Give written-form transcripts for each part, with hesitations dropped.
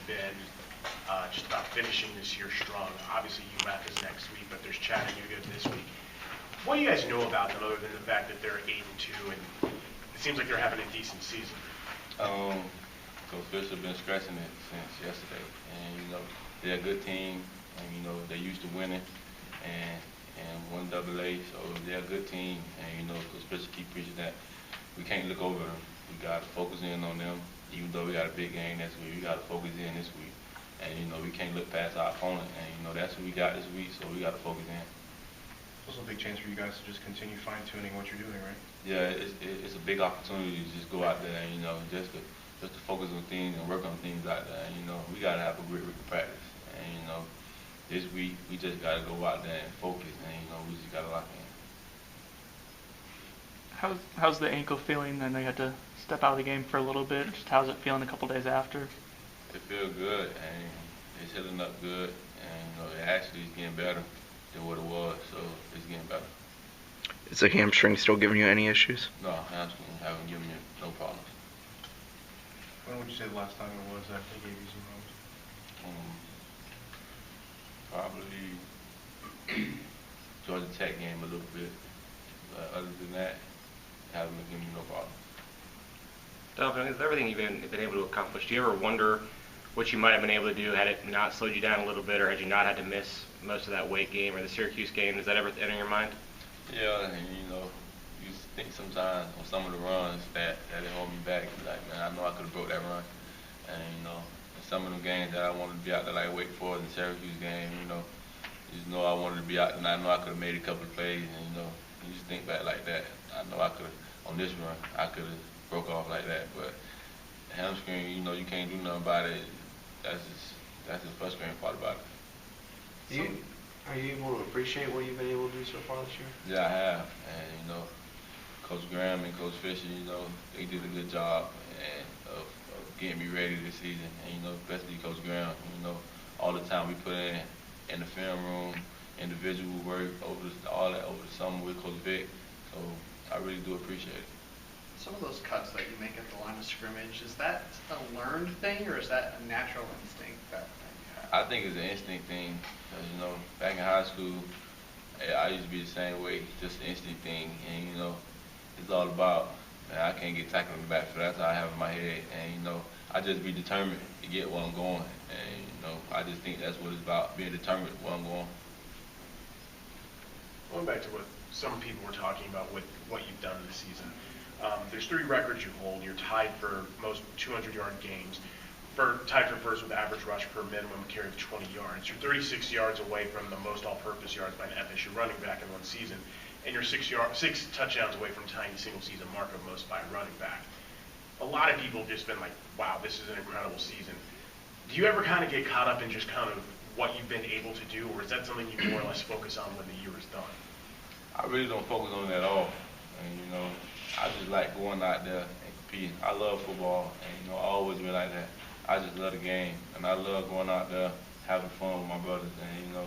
been just about finishing this year strong. Obviously, UMass is next week, but there's Chattanooga this week. What do you guys know about them other than the fact that they're 8-2 and it seems like they're having a decent season? Coach Fisher been stressing it since yesterday, and they're a good team, and they're used to winning, and one AA, so they're a good team, and Coach Fisher keep preaching that we can't look over them. We got to focus in on them, even though we got a big game next week. We got to focus in this week, and we can't look past our opponent, and that's who we got this week, so we got to focus in. Also a big chance for you guys to just continue fine-tuning what you're doing, right? Yeah, it's a big opportunity to just go out there and just to focus on things and work on things out there. And we gotta have a great week of practice. And this week we just gotta go out there and focus. And we just gotta lock in. How's the ankle feeling? I know you had to step out of the game for a little bit. Just how's it feeling a couple days after? It feels good, and it's healing up good, and it actually is getting better than what it was, so it's getting better. Is the hamstring still giving you any issues? No, hamstring haven't given me no problems. When would you say the last time it was that they gave you some problems? Probably Georgia Tech game a little bit, but other than that, it hasn't been giving me no problem. Dalvin, with everything you've been able to accomplish, do you ever wonder what you might have been able to do had it not slowed you down a little bit, or had you not had to miss most of that Wake game or the Syracuse game? Does that ever enter your mind? Yeah, and you think sometimes on some of the runs that it hold me back. Like, man, I know I could have broke that run. And in some of the games that I wanted to be out there, like Wake Forest and Syracuse game, just know I wanted to be out there, and I know I could have made a couple of plays. And you just think back like that. I know I could have on this run, I could have broke off like that. But hamstring, you can't do nothing about it. That's the frustrating part about it. Are you able to appreciate what you've been able to do so far this year? Yeah, I have. And, Coach Graham and Coach Fisher, they did a good job of getting me ready this season. And, especially Coach Graham, all the time we put in the film room, individual work, all that over the summer with Coach Vic. So I really do appreciate it. Some of those cuts that you make at the line of scrimmage, is that a learned thing or is that a natural instinct that you have? I think it's an instinct thing. Because, back in high school, I used to be the same way, just an instinct thing. And, it's all about, man, I can't get tackled in the backfield. That's how I have in my head. And, I just be determined to get where I'm going. And, I just think that's what it's about, being determined where I'm going. Going back to what some people were talking about with what you've done this season, there's 3 records you hold. You're tied for most 200-yard games. Tied for first with average rush per minimum carry of 20 yards. You're 36 yards away from the most all-purpose yards by an FSU running back in one season, and you're 6 touchdowns away from tying the single-season mark of most by a running back. A lot of people have just been like, wow, this is an incredible season. Do you ever kind of get caught up in just kind of what you've been able to do, or is that something you more or less focus on when the year is done? I really don't focus on it at all. And, I just like going out there and competing. I love football, and, I always been like that. I just love the game, and I love going out there, having fun with my brothers, and,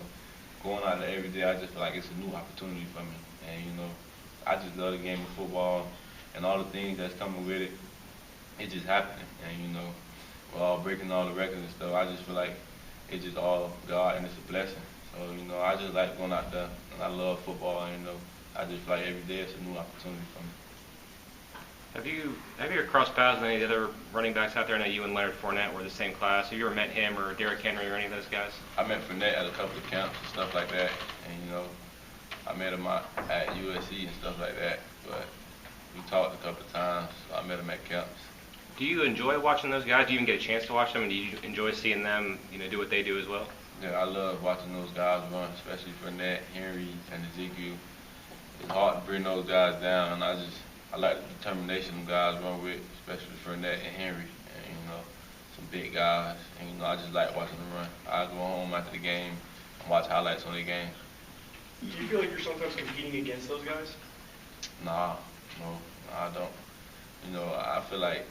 going out there every day, I just feel like it's a new opportunity for me. And, I just love the game of football and all the things that's coming with it. It's just happening, and, we're all breaking all the records and stuff. I just feel like it's just all God, and it's a blessing. So, I just like going out there, and I love football, and, I just feel like every day it's a new opportunity for me. Have you ever crossed paths with any of the other running backs out there? I know you and Leonard Fournette were the same class. Have you ever met him or Derrick Henry or any of those guys? I met Fournette at a couple of camps and stuff like that. And, I met him at USC and stuff like that. But we talked a couple of times, so I met him at camps. Do you enjoy watching those guys? Do you even get a chance to watch them? And do you enjoy seeing them, do what they do as well? Yeah, I love watching those guys run, especially Fournette, Henry, and Ezekiel. It's hard to bring those guys down, and I like the determination them guys run with, especially Fournette and Henry, and some big guys. And I just like watching them run. I go home after the game and watch highlights on their games. Do you feel like you're sometimes competing against those guys? No, I don't. I feel like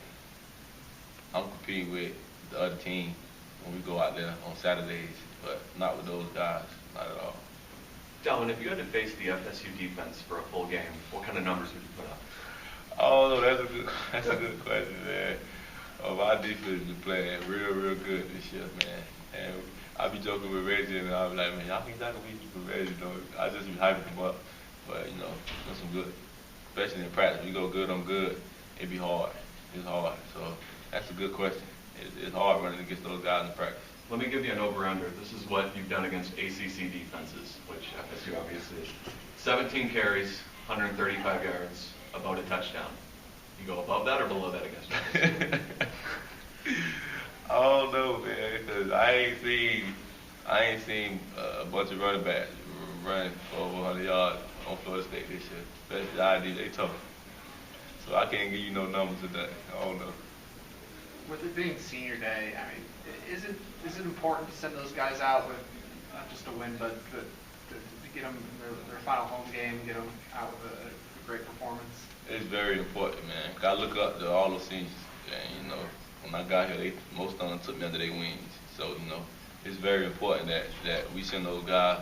I'm competing with the other team when we go out there on Saturdays, but not with those guys, not at all. Dalvin, if you had to face the FSU defense for a full game, what kind of numbers would you put up? Oh, that's a good question, man. Oh, our defense is playing real, real good this year, man. And I be joking with Reggie, and I be like, man, y'all think y'all can beat Reggie, though? I just be hyping him up. But, you know, that's some good, especially in practice. You go good on good, it be hard. It's hard. So that's a good question. It's hard running against those guys in practice. Let me give you an over-under. This is what you've done against ACC defenses, which FSU obviously is. 17 carries, 135 yards, about a touchdown. You go above that or below that against us? I don't know, man, because I ain't seen a bunch of running backs running for over 100 yards on Florida State this year. Especially the ID, they tough. So I can't give you no numbers today. I don't know. With it being senior day, I mean, is it important to send those guys out with not just a win, but to get them their final home game, get them out with a great performance? It's very important, man. I look up to all the seniors, and you know, when I got here, most of them took me under their wings. So you know, it's very important that we send those guys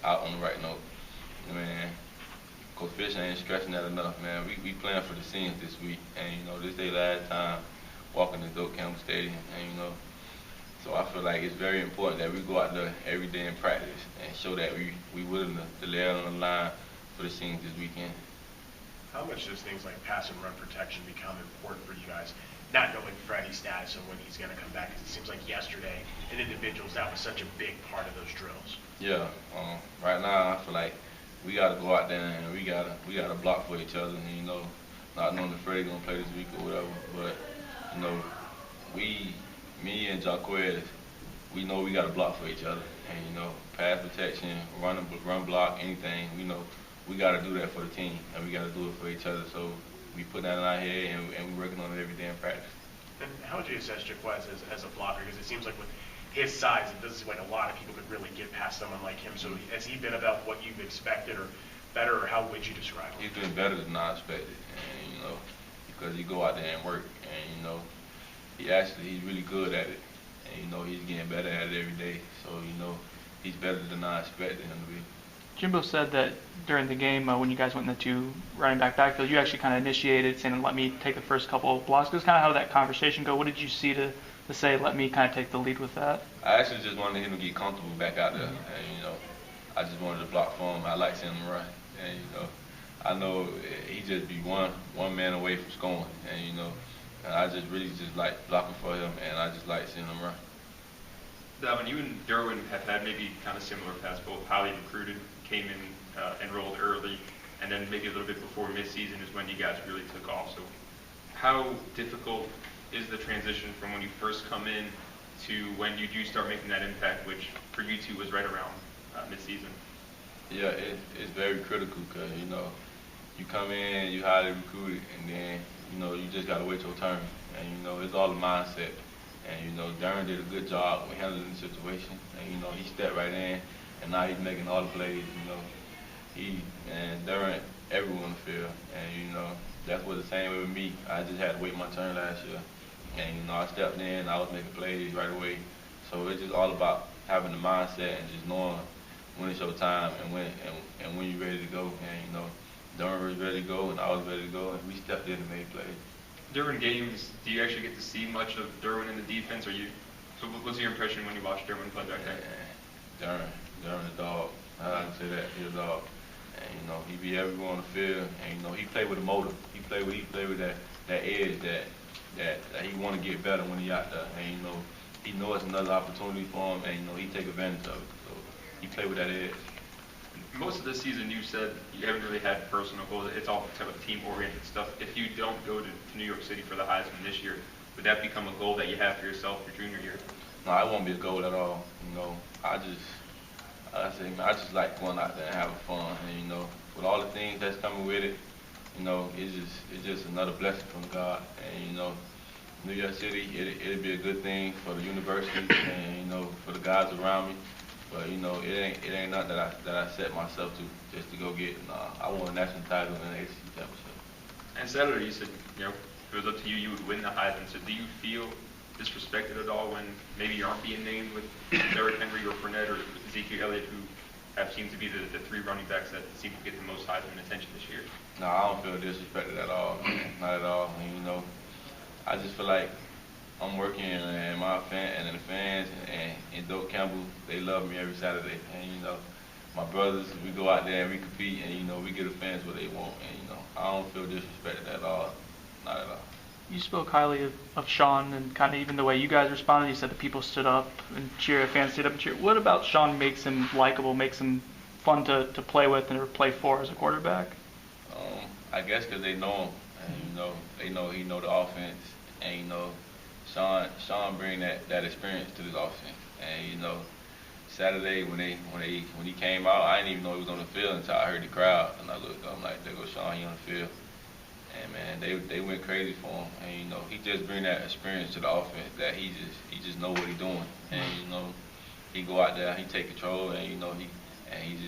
out on the right note. Man, Coach Fisher ain't stressing that enough, man. We playing for the seniors this week, and you know, this day last time walking to Doak Campbell Stadium, and you know, so I feel like it's very important that we go out there every day in practice and show that we willing to lay it on the line for the seniors this weekend. How much does things like pass and run protection become important for you guys, not knowing Freddie's status and when he's going to come back? Because it seems like yesterday, in individuals, that was such a big part of those drills. Yeah, right now I feel like we got to go out there and we got to block for each other. And, you know, not knowing if Freddie's going to play this week or whatever, but you know, me and Jaquez, we know we got to block for each other. And you know, pass protection, run block, anything. You know, we got to do that for the team, and we got to do it for each other. So we put that in our head, and we're working on it every day in practice. And how would you assess Jaquez as a blocker? Because it seems like with his size, it doesn't seem like a lot of people could really get past someone like him. So has he been about what you've expected or better, or how would you describe him? He's been better than I expected, and you know, because he go out there and work, and you know, he's really good at it, and you know, he's getting better at it every day. So you know, he's better than I expected him to be. Jimbo said that during the game when you guys went in the two running backfield, you actually kind of initiated saying, let me take the first couple of blocks. That's kind of how that conversation go. What did you see to say, let me kind of take the lead with that? I actually just wanted him to get comfortable back out there. And, you know, I just wanted to block for him. I like seeing him run. And, you know, I know he just be one man away from scoring. And, you know, and I just really just like blocking for him, and I just like seeing him run. Dalvin, you and Derwin have had maybe kind of similar paths, both highly recruited, came in, enrolled early, and then maybe a little bit before mid-season is when you guys really took off. So how difficult is the transition from when you first come in to when you do start making that impact, which for you two was right around mid-season? Yeah, it's very critical because, you know, you come in, you highly recruited, and then, you know, you just got to wait your turn. And, you know, it's all the mindset. And, you know, Darren did a good job with handling the situation. And, you know, he stepped right in, and now he's making all the plays, you know. Darren, everyone on the field. And, you know, that's what the same way with me. I just had to wait my turn last year. And, you know, I stepped in, I was making plays right away. So it's just all about having the mindset and just knowing when it's your time and when you're ready to go. And, you know, Darren was ready to go, and I was ready to go, and we stepped in and made plays. During games, do you actually get to see much of Derwin in the defense? So what's your impression when you watch Derwin play back there? Derwin a dog. I can say that. He's a dog. And, you know, he be everywhere on the field, and, you know, he play with a motive. He play with that edge that he want to get better when he out there. And, you know, he knows it's another opportunity for him, and, you know, he take advantage of it. So he play with that edge. Most of this season, you said you haven't really had personal goals. It's all kind of team-oriented stuff. If you don't go to New York City for the Heisman this year, would that become a goal that you have for yourself your junior year? No, it won't be a goal at all. You know, I just like going out there and having fun. And, you know, with all the things that's coming with it, you know, it's just another blessing from God. And, you know, New York City, it'll be a good thing for the university and, you know, for the guys around me. But, you know, it ain't nothing that I set myself to just to go get. I want a national title and an ACC championship. And Saturday, you said, you know, if it was up to you, you would win the Heisman. So do you feel disrespected at all when maybe you aren't being named with Derrick Henry or Fournette or Ezekiel Elliott, who have seemed to be the three running backs that seem to get the most Heisman attention this year? No, I don't feel disrespected at all. Not at all. And, you know, I just feel like I'm working and my fan and the fans and Doak Campbell, they love me every Saturday. And you know, my brothers, we go out there and we compete, and you know, we give the fans what they want. And you know, I don't feel disrespected at all, not at all. You spoke highly of Sean and kind of even the way you guys responded. You said the people stood up and cheered, fans stood up and cheered. What about Sean makes him likable, makes him fun to play with and to play for as a quarterback? I guess because they know him, and you know, he know the offense, and you know, Sean bring that experience to this offense, and you know, Saturday when he came out, I didn't even know he was on the field until I heard the crowd, and I looked, I'm like, there goes Sean, he on the field. And man, they went crazy for him, and you know he just bring that experience to the offense that he just know what he's doing, and you know he go out there, he take control, and you know he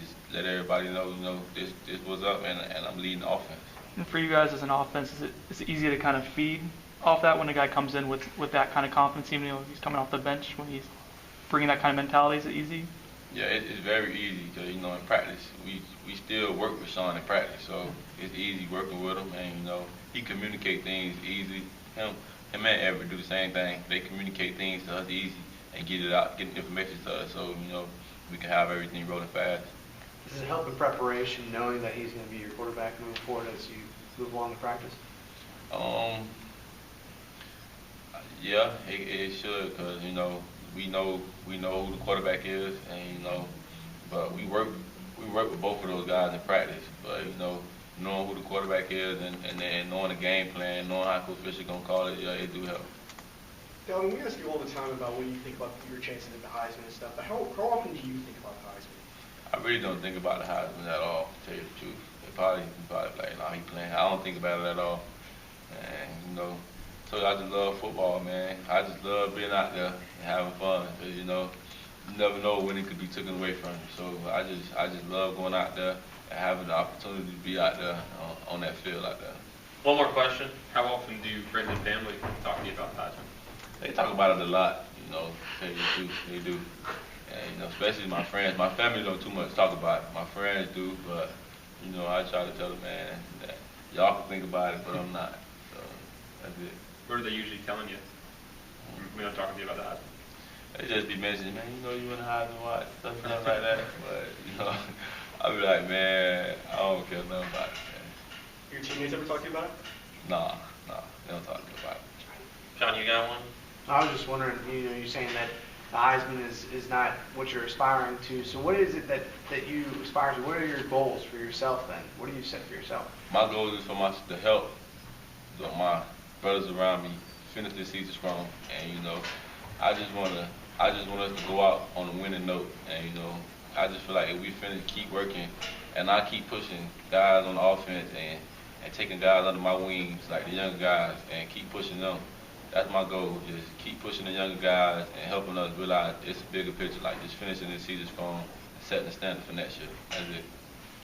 just let everybody know, you know, this was up, and I'm leading the offense. And for you guys as an offense, is it easy to kind of feed off that when a guy comes in with that kind of confidence, even though he's coming off the bench, when he's bringing that kind of mentality? Is it easy? Yeah, it's very easy because you know in practice we still work with Sean in practice, so it's easy working with him, and you know he communicate things easy. Him and Everett do the same thing. They communicate things to us easy and get it out, get information to us, so you know we can have everything rolling fast. Does it help in preparation knowing that he's going to be your quarterback moving forward as you move along in practice? Yeah, it should, because you know we know who the quarterback is, and you know, but we work with both of those guys in practice. But you know, knowing who the quarterback is and then knowing the game plan, knowing how Coach Fisher gonna call it, yeah, it do help. Dalvin, we ask you all the time about when you think about your chances at the Heisman and stuff, but how often do you think about the Heisman? I really don't think about the Heisman at all, to tell you the truth. They probably like, nah, he playing. I don't think about it at all. And, you know, so I just love football, man. I just love being out there and having fun. Because, you know, you never know when it could be taken away from you. So I just love going out there and having the opportunity to be out there on that field out there. One more question. How often do friends and family talk to you about the Heisman? They talk about it a lot, you know, to tell you the truth. They do. And, you know, especially my friends. My family don't too much talk about it. My friends do, but, you know, I try to tell them, man, that y'all can think about it, but I'm not. So that's it. What are they usually telling you? We don't talk to you about the Heisman. They just be mentioning, man, you know, you in the Heisman watch, stuff like that. But, you know, I'll be like, man, I don't care nothing about it, man. Your teammates ever talk to you about it? Nah, they don't talk to me about it. John, you got one? I was just wondering, you know, you're saying that the Heisman is not what you're aspiring to. So what is it that you aspire to? What are your goals for yourself then? What do you set for yourself? My goal is for to help my brothers around me finish this season strong, and you know, I just want us to go out on a winning note, and you know, I just feel like if we keep working, and I keep pushing guys on the offense and taking guys under my wings, like the younger guys, and keep pushing them. That's my goal, just keep pushing the younger guys and helping us realize it's a bigger picture, like just finishing this season strong and setting the standard for next year. That's it.